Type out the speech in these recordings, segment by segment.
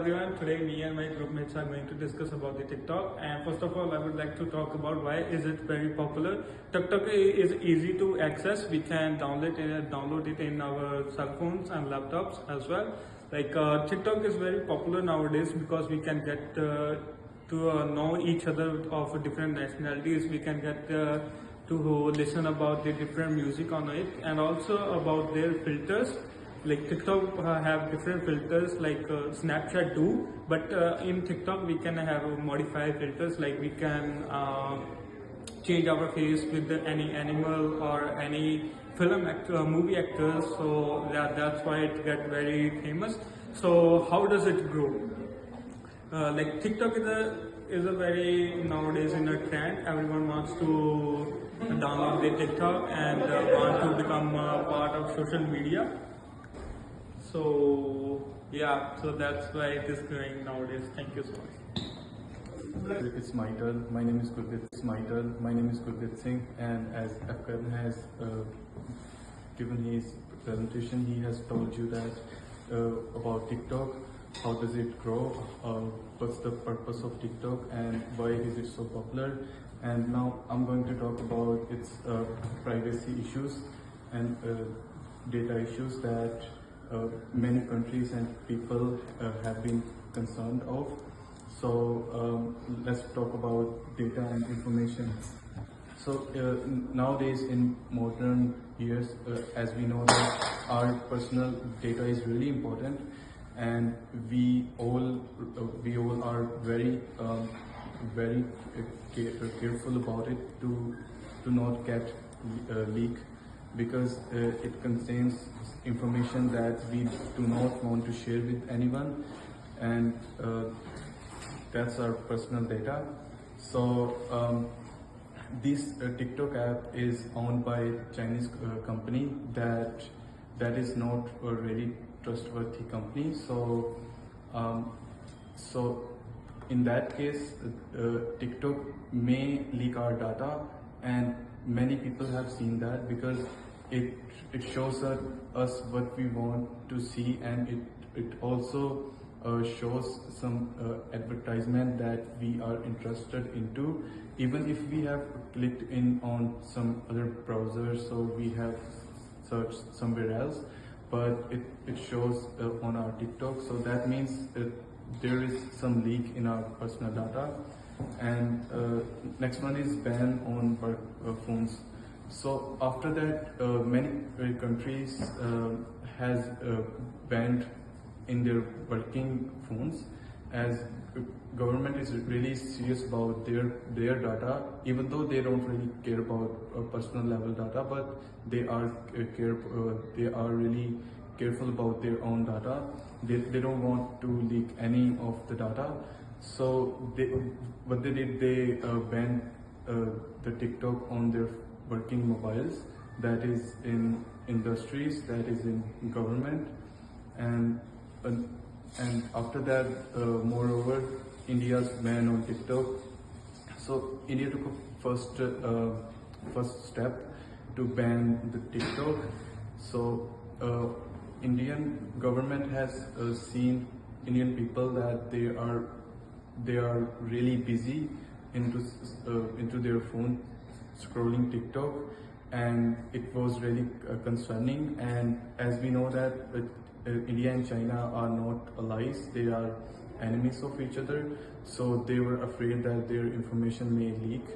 everyone. Today me and my group mates are going to discuss about the TikTok. And first of all, I would like to talk about why is it very popular. TikTok is easy to access. We can download it in our cell phones and laptops as well. TikTok is very popular nowadays because we can get to know each other of different nationalities. We can get to listen about the different music on it, and also about their filters. Like TikTok have different filters like Snapchat do, but in TikTok we can have modified filters, like we can change our face with any animal or any film actor, movie actors. So that's why it get very famous. So how does it grow? TikTok is a very nowadays in a trend. Everyone wants to download the TikTok and want to become part of social media. So yeah, so that's why it is growing nowadays. Thank you so much. It's my turn. My name is Gurpreet Singh, and as Afghan has given his presentation, he has told you that about TikTok. How does it grow? What's the purpose of TikTok, and why is it so popular? And now I'm going to talk about its privacy issues and data issues that many countries and people have been concerned of. So let's talk about data and information. So nowadays in modern years, as we know that our personal data is really important, and we all are very careful about it to not get leak, because it contains information that we do not want to share with anyone, and that's our personal data. So this TikTok app is owned by a Chinese company that is not a really trustworthy company. So in that case, TikTok may leak our data, and many people have seen that because it shows us what we want to see, and it also shows some advertisement that we are interested into, even if we have clicked in on some other browser, so we have searched somewhere else, but it shows on our TikTok. So that means there is some leak in our personal data. And next one is ban on phones. So after that, many countries has banned in their working phones, as government is really serious about their data, even though they don't really care about personal level data, but they are really careful about their own data. They don't want to leak any of the data. So what they did, they banned the TikTok on their working mobiles, that is in industries, that is in government, and after that, moreover, India's ban on TikTok. So India took a first step to ban the TikTok. So Indian government has seen Indian people that they are really busy into their phone scrolling TikTok, and it was really concerning. And as we know that India and China are not allies, they are enemies of each other, so they were afraid that their information may leak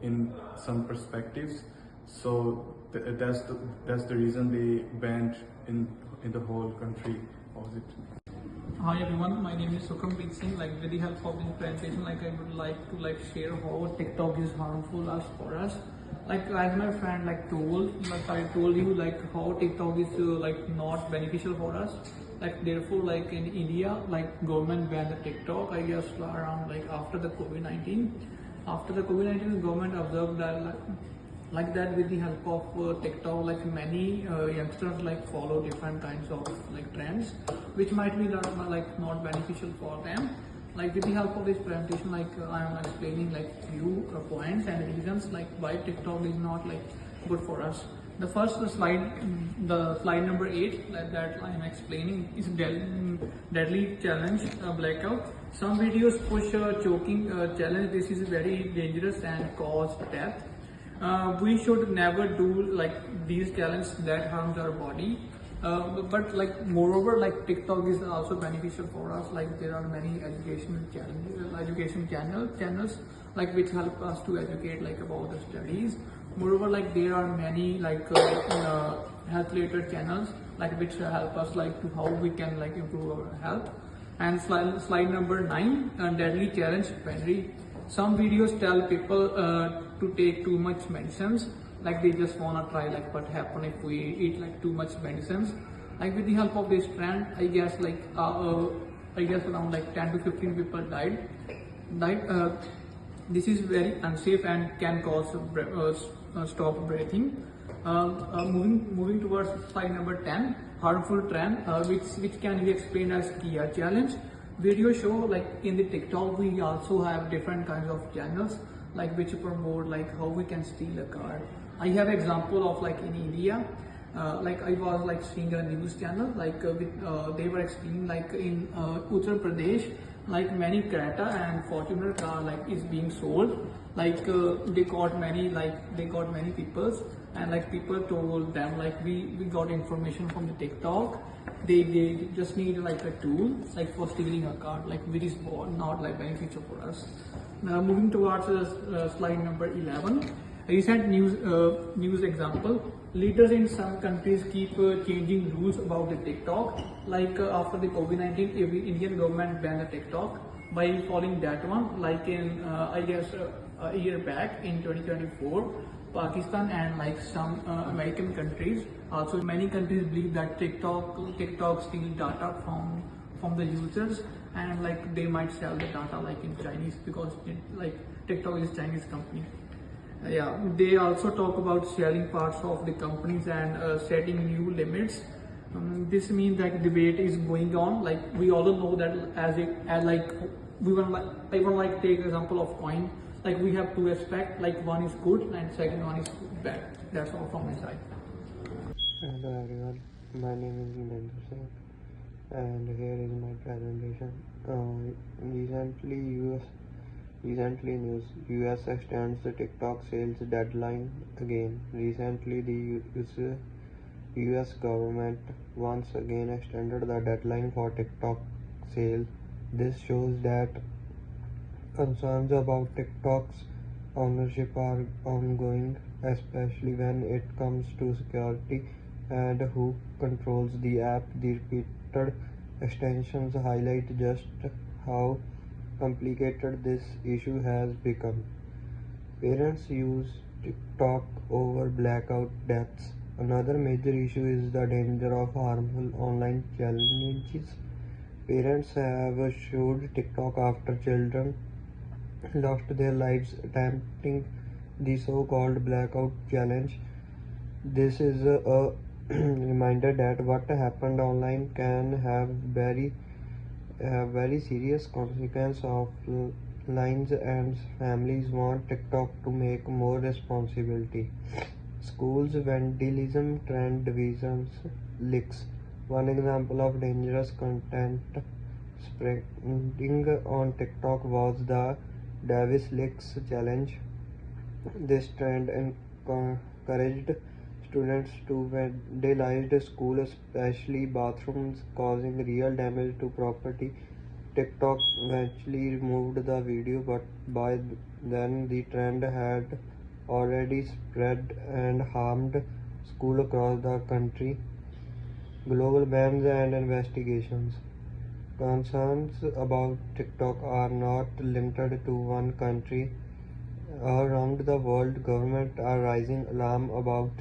in some perspectives. So that's the reason they banned in the whole country. Was it? Hi everyone, my name is Gurpreet Singh. With the help of this presentation, I would like to share how TikTok is harmful for us. As my friend told you how TikTok is not beneficial for us. Therefore, in India, government banned the TikTok, I guess around after the COVID-19. After the COVID-19, government observed that that with the help of TikTok, many youngsters follow different kinds of trends, which might be not beneficial for them. With the help of this presentation, I am explaining few points and reasons why TikTok is not good for us. The first slide, the slide number 8 that I am explaining is deadly challenge blackout. Some videos push a choking challenge. This is very dangerous and cause death. We should never do like these challenges that harms our body. But like moreover, like TikTok is also beneficial for us. Like there are many educational challenges, education channels like which help us to educate like about the studies. Moreover, like there are many like health related channels like which help us like to how we can like improve our health. And slide number 9, deadly challenge pantry. Some videos tell people to take too much medicines, like they just wanna try like what happen if we eat like too much medicines. Like with the help of this trend, I guess around like 10 to 15 people died. This is very unsafe and can cause stop breathing. Moving towards slide number 10, harmful trend, which can be explained as Kia challenge. Video show like in the TikTok we also have different kinds of channels like which promote like how we can steal a car. I have example of like in India, like I was like seeing a news channel like they were explaining like in Uttar Pradesh like many Creta and Fortuner car like is being sold. Like they got many peoples and like people told them like we got information from the TikTok. They just need like a tool like for stealing a car, like which is not like beneficial for us. Now moving towards slide number 11. Recent news example. Leaders in some countries keep changing rules about the TikTok. Like after the COVID-19, Indian government banned the TikTok by following that one. Like in I guess a year back in 2024, Pakistan and like some American countries. Also, many countries believe that TikTok steals data from the users and like they might sell the data like in Chinese because like TikTok is a Chinese company. Yeah, they also talk about sharing parts of the companies and setting new limits. This means that debate is going on. Like we all know that as like I want like take example of coin. Like we have two aspects. Like one is good and second one is bad. That's all from my side. Hello everyone, my name is Nindendra Singh and here is my presentation. Recently news, US extends the TikTok sales deadline again. Recently the US government once again extended the deadline for TikTok sale. This shows that concerns about TikTok's ownership are ongoing, especially when it comes to security and who controls the app. The repeated extensions highlight just how complicated this issue has become. Parents use TikTok over blackout deaths. Another major issue is the danger of harmful online challenges. Parents have showed TikTok after children lost their lives attempting the so-called blackout challenge. This is a reminder that what happened online can have very serious consequences of lines, and families want TikTok to make more responsibility. Schools vandalism trend divisions leaks. One example of dangerous content spreading on TikTok was the Davis Licks challenge. This trend encouraged students to vandalize school, especially bathrooms, causing real damage to property. TikTok eventually removed the video, but by then the trend had already spread and harmed schools across the country. Global bans and investigations. Concerns about TikTok are not limited to one country. Around the world, governments are raising alarm about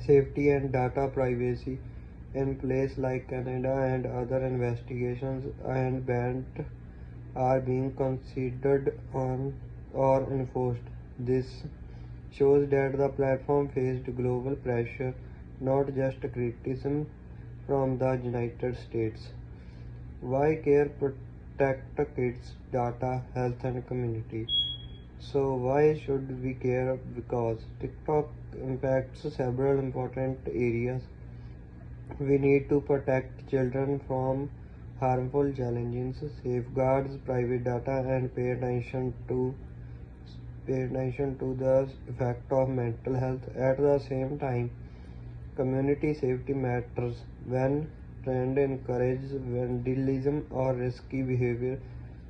safety and data privacy. In places like Canada and other investigations and bans are being considered on or enforced. This shows that the platform faced global pressure, not just criticism from the United States. Why care? Protect kids' data, health and community. So why should we care? Because TikTok impacts several important areas. We need to protect children from harmful challenges, safeguards private data, and pay attention to the effect of mental health. At the same time, community safety matters. When trend encourages vandalism or risky behavior,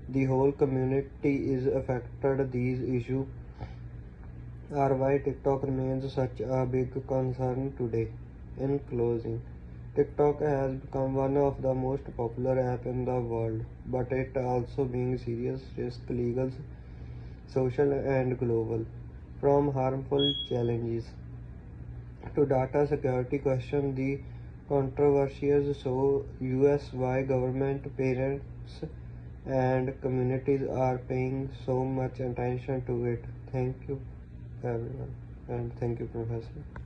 the whole community is affected. These issues are why TikTok remains such a big concern today. In closing, TikTok has become one of the most popular apps in the world, but it also brings serious risk, legal, social, and global. From harmful challenges to data security questions, the controversies show US why government, parents, and communities are paying so much attention to it. Thank you, everyone, and thank you, Professor.